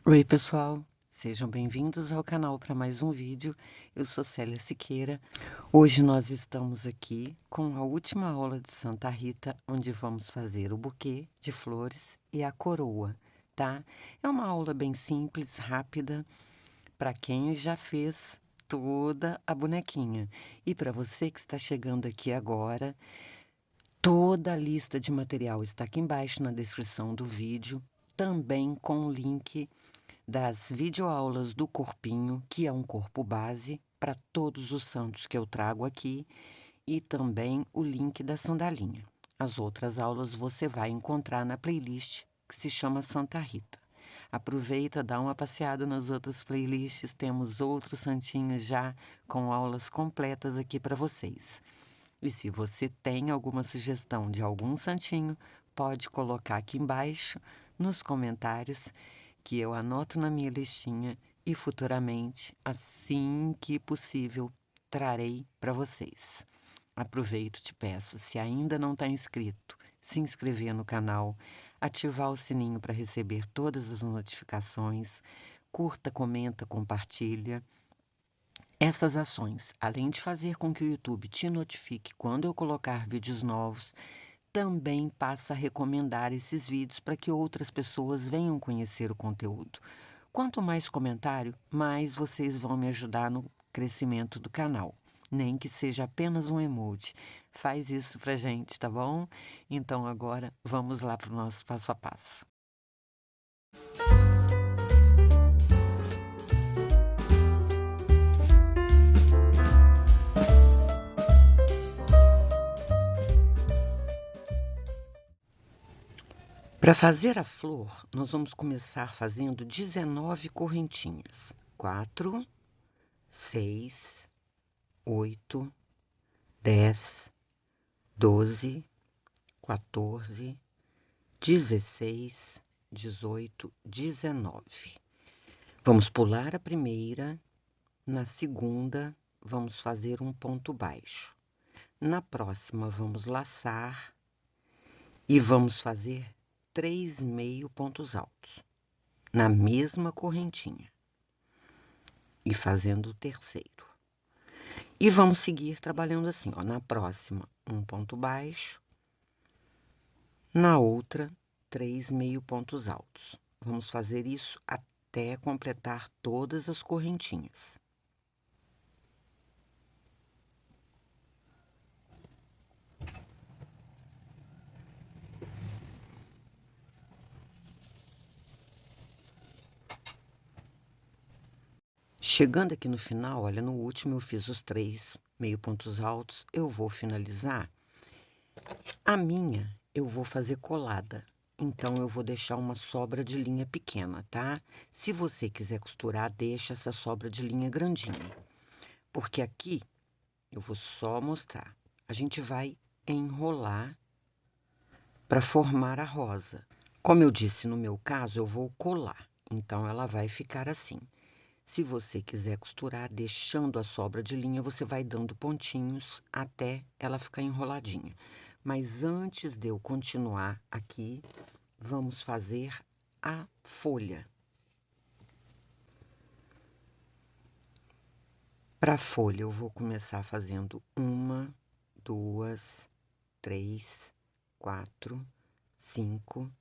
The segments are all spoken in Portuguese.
Oi, pessoal, sejam bem-vindos ao canal para mais um vídeo. Eu sou Célia Siqueira. Hoje nós estamos aqui com a última aula de Santa Rita, onde vamos fazer o buquê de flores e a coroa, tá? É uma aula bem simples, rápida, para quem já fez toda a bonequinha. E para você que está chegando aqui agora, toda a lista de material está aqui embaixo na descrição do vídeo, também com o link das videoaulas do corpinho, que é um corpo base para todos os santos que eu trago aqui, e também o link da sandalinha. As outras aulas você vai encontrar na playlist que se chama Santa Rita. Aproveita, dá uma passeada nas outras playlists, temos outros santinhos já com aulas completas aqui para vocês. E se você tem alguma sugestão de algum santinho, pode colocar aqui embaixo nos comentários que eu anoto na minha listinha e futuramente, assim que possível, trarei para vocês. Aproveito e te peço, se ainda não está inscrito, se inscrever no canal, ativar o sininho para receber todas as notificações, curta, comenta, compartilha. Essas ações, além de fazer com que o YouTube te notifique quando eu colocar vídeos novos, também passa a recomendar esses vídeos para que outras pessoas venham conhecer o conteúdo. Quanto mais comentário, mais vocês vão me ajudar no crescimento do canal. Nem que seja apenas um emoji. Faz isso pra gente, tá bom? Então agora vamos lá para o nosso passo a passo. Para fazer a flor, nós vamos começar fazendo 19 correntinhas. 4, 6, 8, 10, 12, 14, 16, 18, 19. Vamos pular a primeira, na segunda vamos fazer um ponto baixo. Na próxima vamos laçar e vamos fazer 3 meio pontos altos, na mesma correntinha. E fazendo o terceiro. E vamos seguir trabalhando assim, ó. Na próxima, um ponto baixo. Na outra, 3 meio pontos altos. Vamos fazer isso até completar todas as correntinhas. Chegando aqui no final, olha, no último eu fiz os 3 meio pontos altos, eu vou finalizar. A minha, eu vou fazer colada, então eu vou deixar uma sobra de linha pequena, tá? Se você quiser costurar, deixa essa sobra de linha grandinha. Porque aqui, eu vou só mostrar. A gente vai enrolar para formar a rosa. Como eu disse, no meu caso, eu vou colar, então ela vai ficar assim. Se você quiser costurar, deixando a sobra de linha, você vai dando pontinhos até ela ficar enroladinha. Mas antes de eu continuar aqui, vamos fazer a folha. Para a folha, eu vou começar fazendo 1, 2, 3, 4, 5,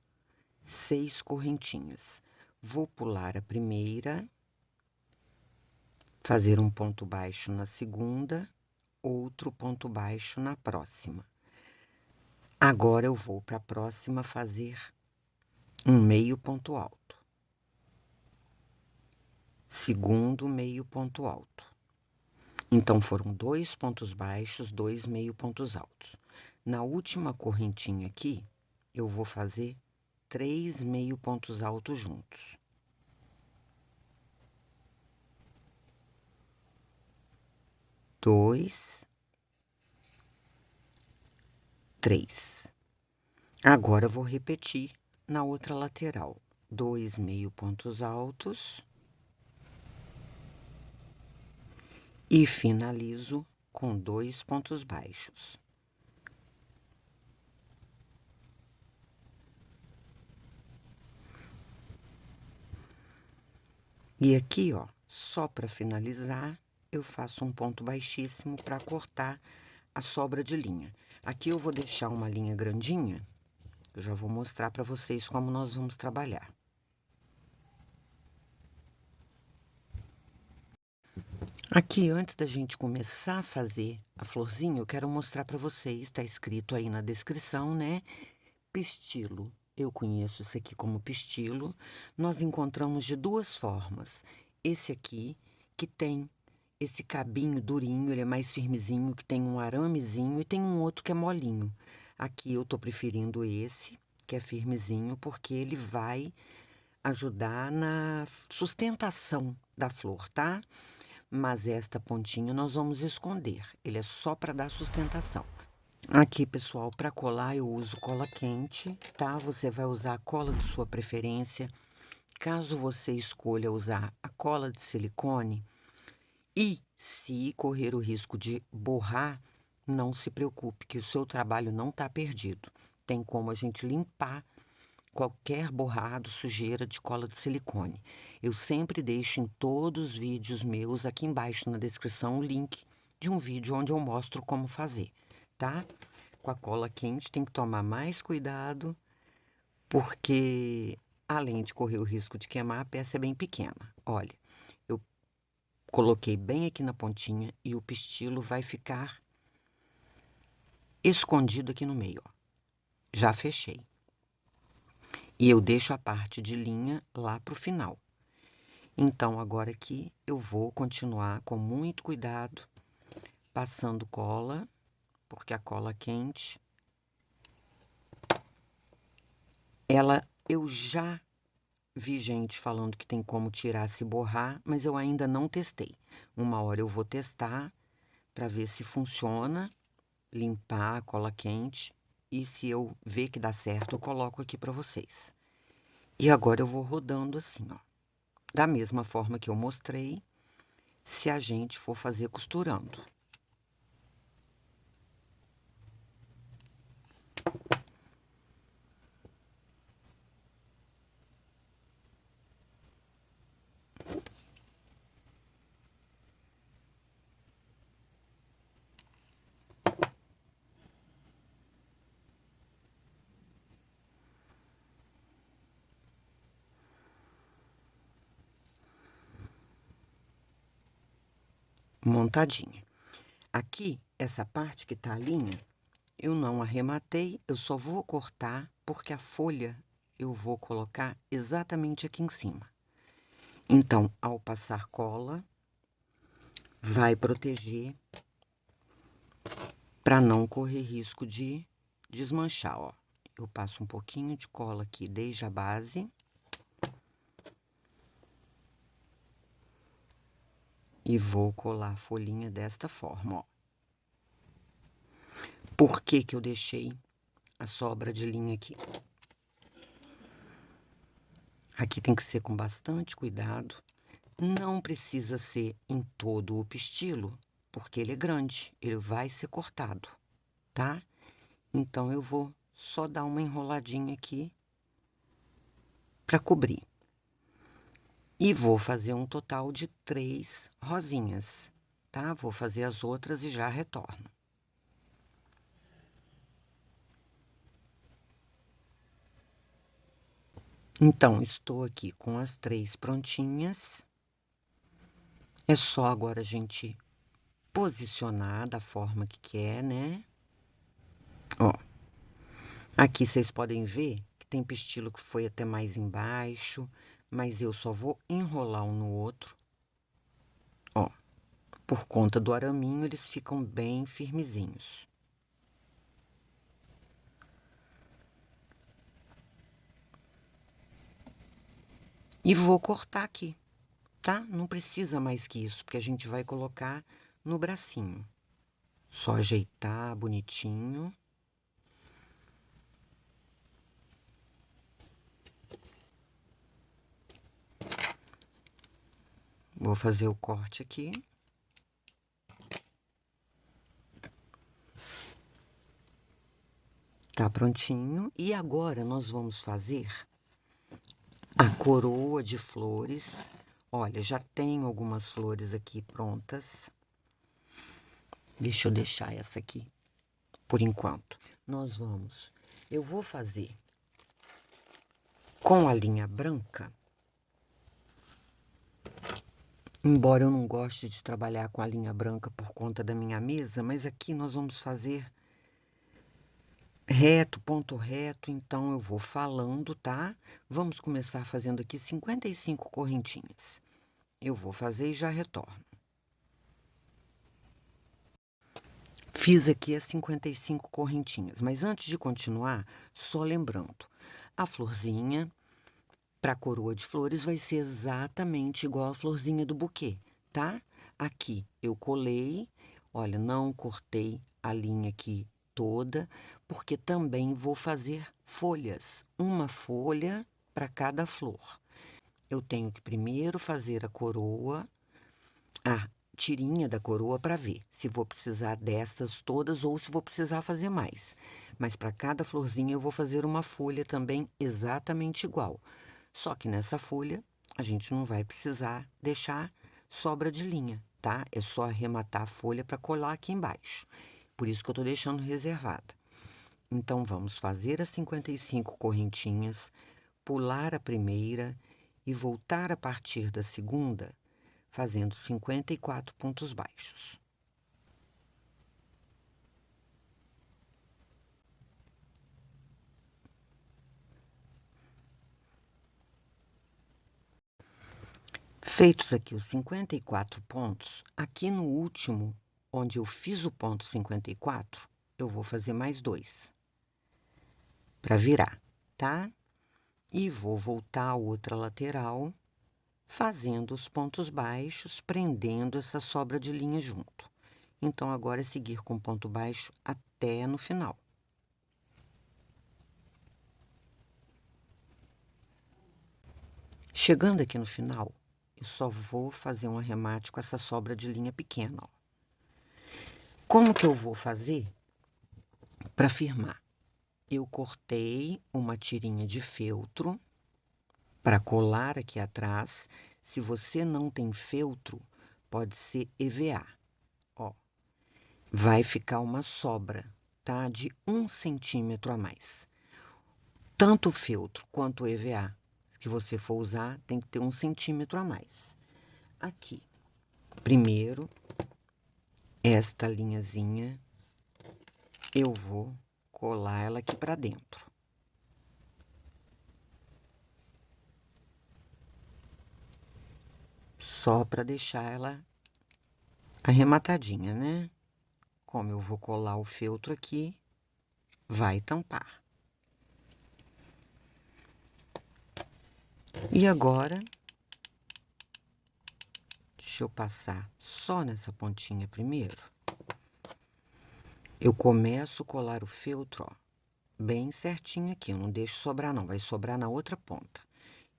6 correntinhas. Vou pular a primeira, fazer um ponto baixo na segunda, outro ponto baixo na próxima. Agora eu vou para a próxima fazer um meio ponto alto. Segundo meio ponto alto. Então, foram 2 pontos baixos, 2 meio pontos altos. Na última correntinha aqui, eu vou fazer 3 meio pontos altos juntos. Dois, 3. Agora, eu vou repetir na outra lateral. 2 meio pontos altos. E finalizo com 2 pontos baixos. E aqui, ó, só para finalizar, eu faço um ponto baixíssimo para cortar a sobra de linha. Aqui eu vou deixar uma linha grandinha, eu já vou mostrar para vocês como nós vamos trabalhar. Aqui, antes da gente começar a fazer a florzinha, eu quero mostrar para vocês, tá escrito aí na descrição, né? Pistilo. Eu conheço isso aqui como pistilo. Nós encontramos de duas formas. Esse aqui, que tem esse cabinho durinho, ele é mais firmezinho, que tem um aramezinho, e tem um outro que é molinho. Aqui eu tô preferindo esse, que é firmezinho, porque ele vai ajudar na sustentação da flor, tá? Mas esta pontinha nós vamos esconder, ele é só para dar sustentação. Aqui, pessoal, para colar eu uso cola quente, tá? Você vai usar a cola de sua preferência. Caso você escolha usar a cola de silicone e se correr o risco de borrar, não se preocupe, que o seu trabalho não tá perdido. Tem como a gente limpar qualquer borrado, sujeira de cola de silicone. Eu sempre deixo em todos os vídeos meus, aqui embaixo na descrição, o link de um vídeo onde eu mostro como fazer, tá? Com a cola quente tem que tomar mais cuidado, porque além de correr o risco de queimar, a peça é bem pequena. Olha, eu coloquei bem aqui na pontinha e o pistilo vai ficar escondido aqui no meio, ó. Já fechei. E eu deixo a parte de linha lá pro final. Então, agora aqui eu vou continuar com muito cuidado, passando cola, porque a cola quente, eu já vi gente falando que tem como tirar se borrar, mas eu ainda não testei. Uma hora eu vou testar para ver se funciona, limpar a cola quente, e se eu ver que dá certo, eu coloco aqui para vocês. E agora eu vou rodando assim, ó. Da mesma forma que eu mostrei, se a gente for fazer costurando. Montadinha. Aqui, essa parte que tá a linha, eu não arrematei, eu só vou cortar, porque a folha eu vou colocar exatamente aqui em cima. Então, ao passar cola, vai proteger para não correr risco de desmanchar, ó. Eu passo um pouquinho de cola aqui desde a base. E vou colar a folhinha desta forma, ó. Por que que eu deixei a sobra de linha aqui? Aqui tem que ser com bastante cuidado. Não precisa ser em todo o pistilo, porque ele é grande, ele vai ser cortado, tá? Então, eu vou só dar uma enroladinha aqui para cobrir. E vou fazer um total de 3 rosinhas, tá? Vou fazer as outras e já retorno. Então, estou aqui com as 3 prontinhas. É só agora a gente posicionar da forma que quer, né? Ó, aqui vocês podem ver que tem pistilo que foi até mais embaixo, mas eu só vou enrolar um no outro. Ó, por conta do araminho, eles ficam bem firmezinhos. E vou cortar aqui, tá? Não precisa mais que isso, porque a gente vai colocar no bracinho. Só ajeitar bonitinho. Vou fazer o corte aqui. Tá prontinho. E agora nós vamos fazer a coroa de flores Olha, já tenho algumas flores aqui prontas. Deixa eu deixar essa aqui, por enquanto. Eu vou fazer com a linha branca. Embora eu não goste de trabalhar com a linha branca por conta da minha mesa, mas aqui nós vamos fazer reto, ponto reto, então eu vou falando, tá? Vamos começar fazendo aqui 55 correntinhas. Eu vou fazer e já retorno. Fiz aqui as 55 correntinhas, mas antes de continuar, só lembrando, a florzinha para a coroa de flores vai ser exatamente igual a florzinha do buquê, tá? Aqui eu colei, olha, não cortei a linha aqui toda, porque também vou fazer folhas, uma folha para cada flor. Eu tenho que primeiro fazer a coroa, a tirinha da coroa para ver se vou precisar destas todas ou se vou precisar fazer mais. Mas para cada florzinha eu vou fazer uma folha também exatamente igual. Só que nessa folha, a gente não vai precisar deixar sobra de linha, tá? É só arrematar a folha para colar aqui embaixo. Por isso que eu tô deixando reservada. Então, vamos fazer as 55 correntinhas, pular a primeira e voltar a partir da segunda, fazendo 54 pontos baixos. Feitos aqui os 54 pontos, aqui no último, onde eu fiz o ponto 54, eu vou fazer mais 2 para virar, tá? E vou voltar a outra lateral, fazendo os pontos baixos, prendendo essa sobra de linha junto. Então, agora é seguir com ponto baixo até no final. Chegando aqui no final, eu só vou fazer um arremate com essa sobra de linha pequena, ó. Como que eu vou fazer para firmar? Eu cortei uma tirinha de feltro para colar aqui atrás. Se você não tem feltro, pode ser EVA, ó. Vai ficar uma sobra, tá? De 1 centímetro a mais. Tanto o feltro quanto o EVA que você for usar, tem que ter 1 centímetro a mais. Aqui, primeiro, esta linhazinha, eu vou colar ela aqui pra dentro. Só pra deixar ela arrematadinha, né? Como eu vou colar o feltro aqui, vai tampar. E agora, deixa eu passar só nessa pontinha primeiro. Eu começo a colar o feltro, ó, bem certinho aqui, eu não deixo sobrar não, vai sobrar na outra ponta.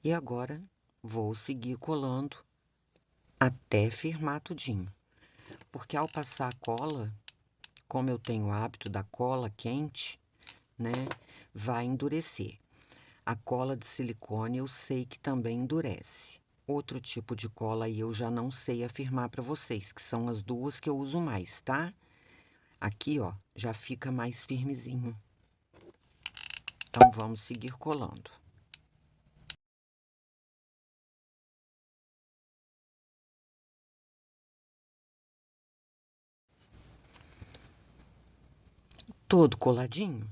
E agora, vou seguir colando até firmar tudinho. Porque ao passar a cola, como eu tenho o hábito da cola quente, né, vai endurecer. A cola de silicone eu sei que também endurece. Outro tipo de cola aí eu já não sei afirmar para vocês, que são as duas que eu uso mais, tá? Aqui, ó, já fica mais firmezinho. Então, vamos seguir colando. Todo coladinho,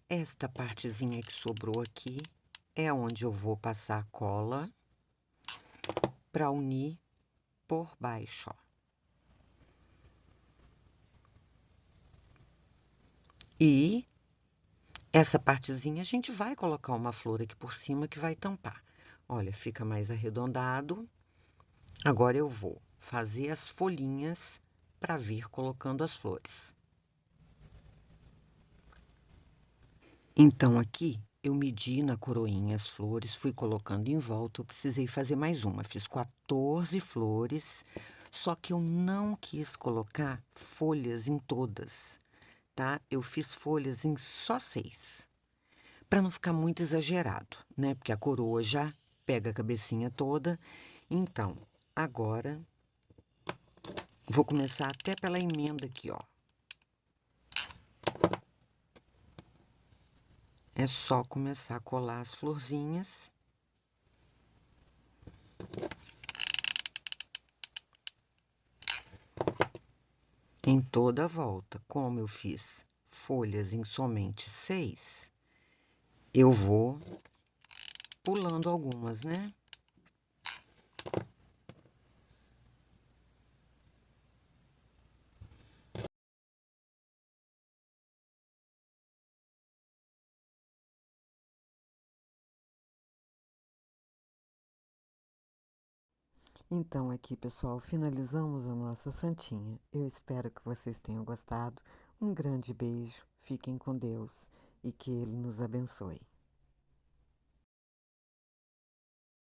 esta partezinha que sobrou aqui é onde eu vou passar a cola para unir por baixo, ó. E essa partezinha a gente vai colocar uma flor aqui por cima que vai tampar. Olha, fica mais arredondado. Agora eu vou fazer as folhinhas para vir colocando as flores. Então, aqui eu medi na coroinha as flores, fui colocando em volta, eu precisei fazer mais uma. Fiz 14 flores, só que eu não quis colocar folhas em todas, tá? Eu fiz folhas em só 6, para não ficar muito exagerado, né? Porque a coroa já pega a cabecinha toda Então, agora, vou começar até pela emenda aqui, ó. É só começar a colar as florzinhas. Em toda a volta, como eu fiz folhas em somente 6, eu vou pulando algumas, né? Então, aqui, pessoal, finalizamos a nossa santinha. Eu espero que vocês tenham gostado. Um grande beijo, fiquem com Deus e que Ele nos abençoe.